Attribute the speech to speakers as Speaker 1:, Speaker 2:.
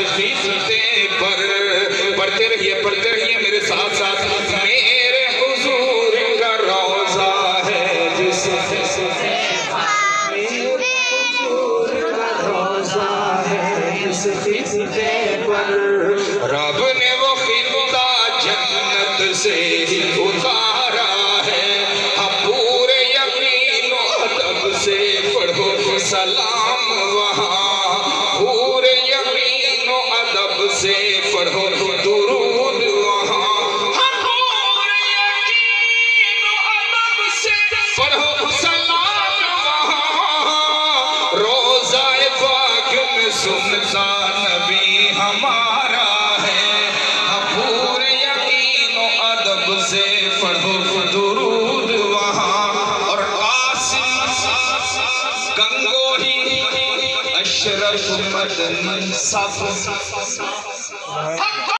Speaker 1: خطے پر پڑھتے رہیے میرے ساتھ ساتھ میرے حضور کا روضہ ہے جس خطے پر رب نے وہ خطہ جنت سے اتارا ہے پورے یقین و ادب سے پڑھو سلام وہاں پورے یقین و ادب سے پڑھو درود وہاں پورے یقین و ادب سے پڑھو سلام وہاں روضہ پاک میں سنتا نبی ہمارا ہے پورے یقین و ادب سے پڑھو درود وہاں اور قاسم گنگوہی اشرف مدنی صف